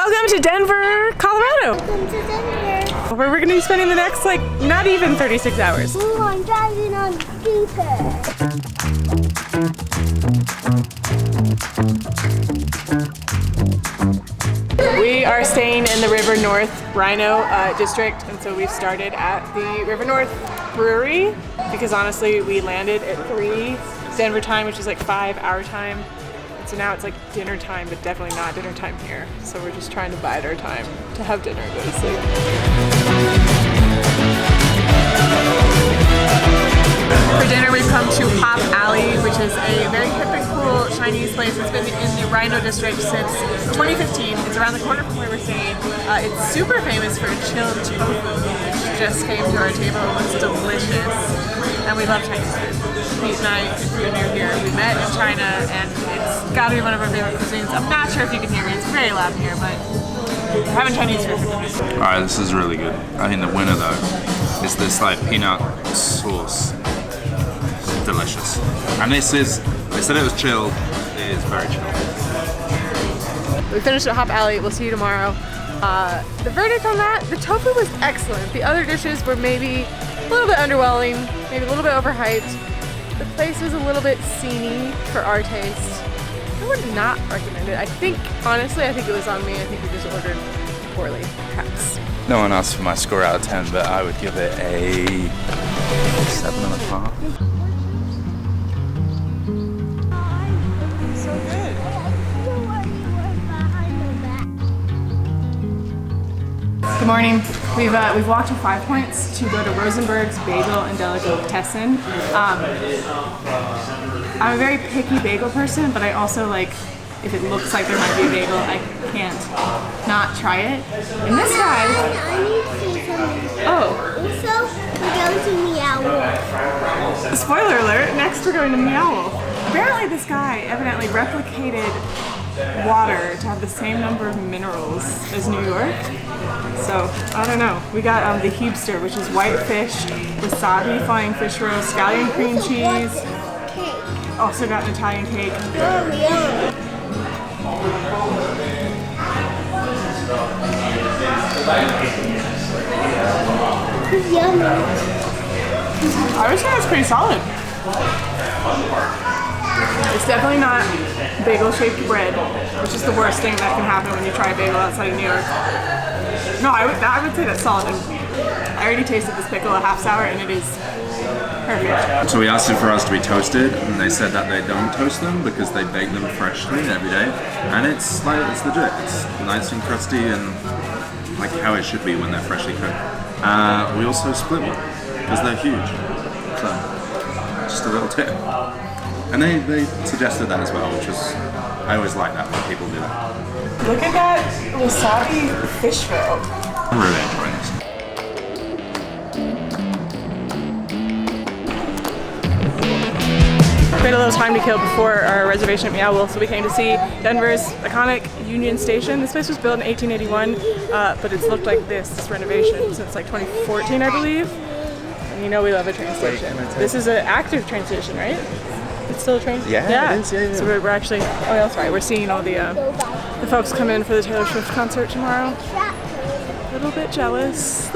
Welcome to Denver, Colorado. Welcome to Denver. Where we're gonna be spending the next, like, not even 36 hours. Ooh, I'm driving on scooter. We are staying in the River North RiNo district, and so we've started at the River North Brewery because honestly, we landed at 3 Denver time, which is like 5 our time. So now it's like dinner time, but definitely not dinner time here. So we're just trying to bide our time to have dinner and go to sleep. For dinner, we've come to Hop Alley, which is a very hip and cool Chinese place. It's been in the RiNo district since 2015. It's around the corner from where we're staying. It's super famous for chilled tofu, which just came to our table. It looks delicious. And we love Chinese food. Pete and I, if you're new here, we met in China, and it's gotta be one of our favorite cuisines. I'm not sure if you can hear me, it's very loud here, but we're having Chinese food for dinner. Alright, this is really good. I think the winner though is this like peanut sauce. It's delicious. And this is, they said it was chilled, it is very chilled. We finished at Hop Alley, we'll see you tomorrow. The verdict on that, the tofu was excellent. The other dishes were maybe a little bit underwhelming, maybe a little bit overhyped. The place was a little bit sceney for our taste. I would not recommend it. I think, honestly, I think it was on me. I think we just ordered poorly, perhaps. No one asked for my score out of 10, but I would give it a 7.5. So good. Good morning. We've walked to 5 Points to go to Rosenberg's Bagel and Delicatessen. I'm a very picky bagel person, but I also like, if it looks like there might be a bagel, I can't not try it. And this guy... I need to say something. Oh. Also, we're going to Meow Wolf. Spoiler alert, next we're going to Meow Wolf. Apparently this guy evidently replicated water to have the same number of minerals as New York. So, I don't know. We got the Heapster, which is white fish, wasabi, flying fish roll, scallion cream cheese. Cake. Also got an Italian cake. Oh, yum. Yummy. I would say it's pretty solid. It's definitely not bagel-shaped bread, which is the worst thing that can happen when you try a bagel outside of New York. No, I would say that's solid. I already tasted this pickle a half sour, and it is perfect. So we asked them for us to be toasted, and they said that they don't toast them because they bake them freshly every day. And it's like, it's legit. It's nice and crusty and like how it should be when they're freshly cooked. We also split one because they're huge. So just a little tip. And they suggested that as well, which was, I always like that when people do that. Look at that wasabi fish roll. I'm really enjoying this. We had a little time to kill before our reservation at Meow Wolf, so we came to see Denver's iconic Union Station. This place was built in 1881, but it's looked like this renovation since like 2014, I believe. And you know we love a train station. This is an active train station, right? It's still a train? Yeah, it is, yeah. So we're actually, oh that's right, we're seeing all the folks come in for the Taylor Swift concert tomorrow. A little bit jealous,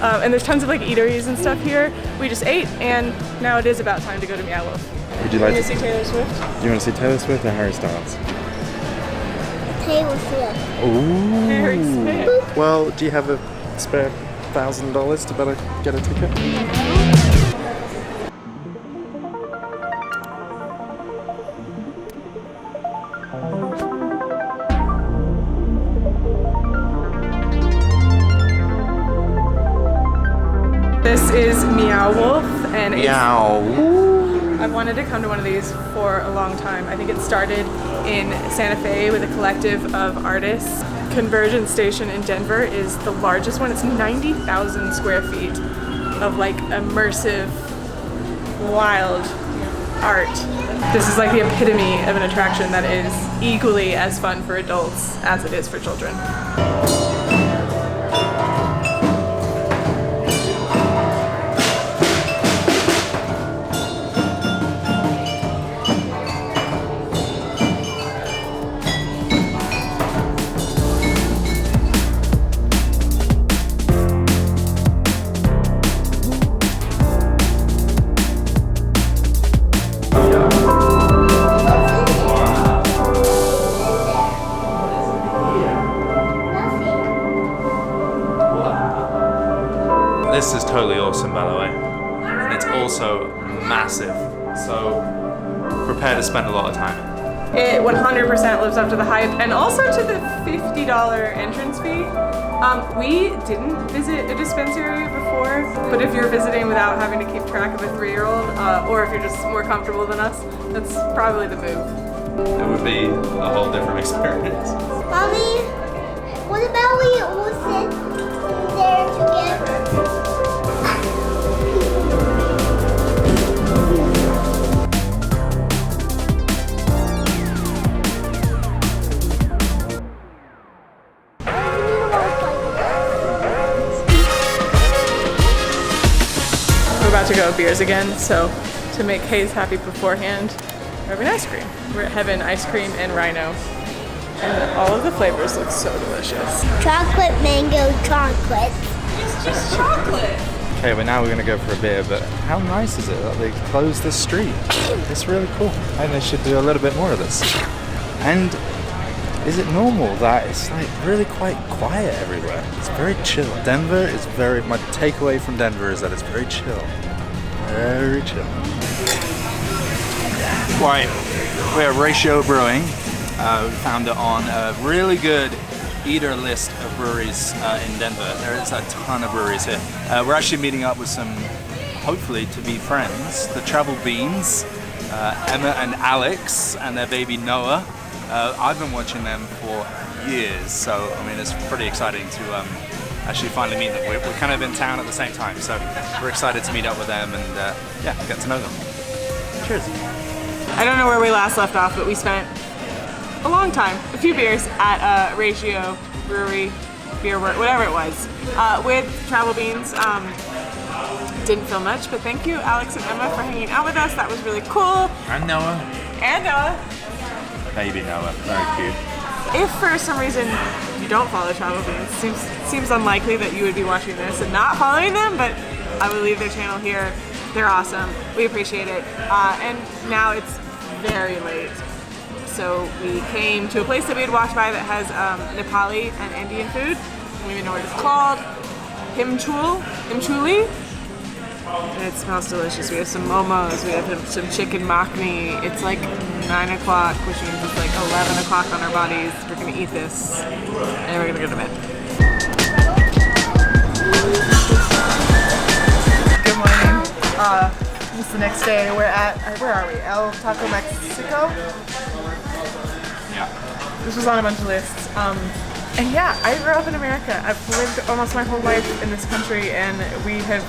and there's tons of like eateries and stuff here. We just ate, and now it is about time to go to Meow Wolf. Would you like to see Taylor Swift? Do you want to see Taylor Swift or Harry Styles? Taylor Swift. Ooh. Harry Smith. Well, do you have a spare $1,000 to better get a ticket? This is Meow Wolf, and Meow. I've wanted to come to one of these for a long time. I think it started in Santa Fe with a collective of artists. Conversion Station in Denver is the largest one. It's 90,000 square feet of like immersive, wild art. This is like the epitome of an attraction that is equally as fun for adults as it is for children. This is totally awesome, by the way. And it's also massive. So prepare to spend a lot of time in. It 100% lives up to the hype, and also to the $50 entrance fee. We didn't visit a dispensary before, but if you're visiting without having to keep track of a 3-year-old, or if you're just more comfortable than us, that's probably the move. It would be a whole different experience. Mommy, what about we all sit there together? We're about to go beers again, so to make Hayes happy beforehand, we're having ice cream. We're having ice cream and RiNo, and all of the flavors look so delicious. Chocolate, mango, chocolate. It's just chocolate. Okay, well now we're gonna go for a beer, but how nice is it that they closed the street? It's really cool. I think they should do a little bit more of this. And is it normal that it's like really quite quiet everywhere? It's very chill. Denver is my takeaway from Denver is that it's very chill. Very chill. Right, we're at Ratio Brewing. We found it on a really good eater list of breweries in Denver. There is a ton of breweries here. We're actually meeting up with some, hopefully to be friends, the Travel Beans, Emma and Alex, and their baby Noah. I've been watching them for years, so I mean it's pretty exciting to actually finally meet them. We're kind of in town at the same time, so we're excited to meet up with them and yeah, get to know them. Cheers. I don't know where we last left off, but we spent a long time, a few beers at Ratio Brewery, Beer Work, whatever it was, with Travel Beans. Didn't film much, but thank you, Alex and Emma, for hanging out with us. That was really cool. And Noah. And Noah. Baby Noah, very cute. If for some reason you don't follow Travel Beans, seems unlikely that you would be watching this and not following them, but I will leave their channel here. They're awesome. We appreciate it. And now it's very late. So we came to a place that we had walked by that has Nepali and Indian food. I don't even know what it's called. Himchuli. And it smells delicious. We have some momos, we have some chicken makhni. It's like 9 o'clock, which means it's like 11 o'clock on our bodies. We're gonna eat this, and we're gonna go to bed. Good morning. It's the next day. We're at, where are we? El Taco Mexico? Yeah. This was on a bunch of lists. And yeah, I grew up in America. I've lived almost my whole life in this country, and we have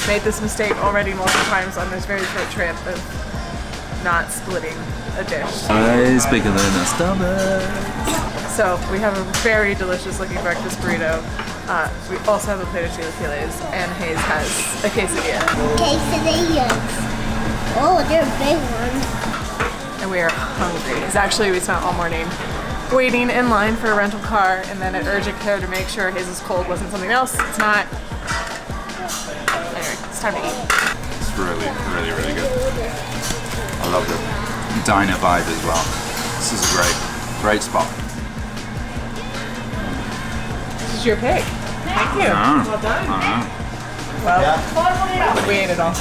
made this mistake already multiple times on this very short trip of not splitting a dish. Eyes bigger than a stomach. So we have a very delicious looking breakfast burrito. We also have a plate of chilaquiles, and Hayes has a quesadilla. Quesadillas. Oh, they're big ones. And we are hungry. Because actually we spent all morning waiting in line for a rental car, and then at urgent care to make sure Hayes' cold wasn't something else. It's not. Anyway, it's time to eat. It's really, really, really good. I love the diner vibe as well. This is a great spot. This is your pig. Thank you. Well done. Well, we ate it all.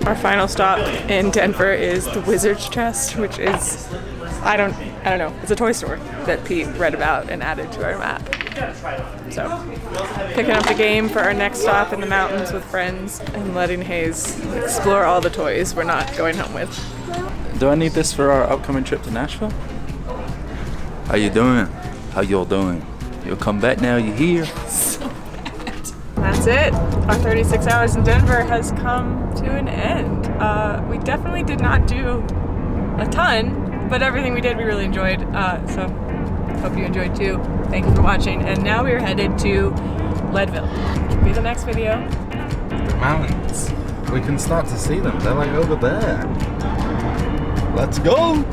Our final stop in Denver is the Wizard's Chest, which is, I don't know, it's a toy store that Pete read about and added to our map. So, picking up the game for our next stop in the mountains with friends and letting Hayes explore all the toys we're not going home with. Do I need this for our upcoming trip to Nashville? How you doing? How y'all doing? You'll come back now you're here. So bad. That's it. Our 36 hours in Denver has come to an end. We definitely did not do a ton, but everything we did we really enjoyed. So hope you enjoyed too. Thank you for watching. And now we are headed to Leadville. Be the next video. The mountains. We can start to see them. They're like over there. Let's go!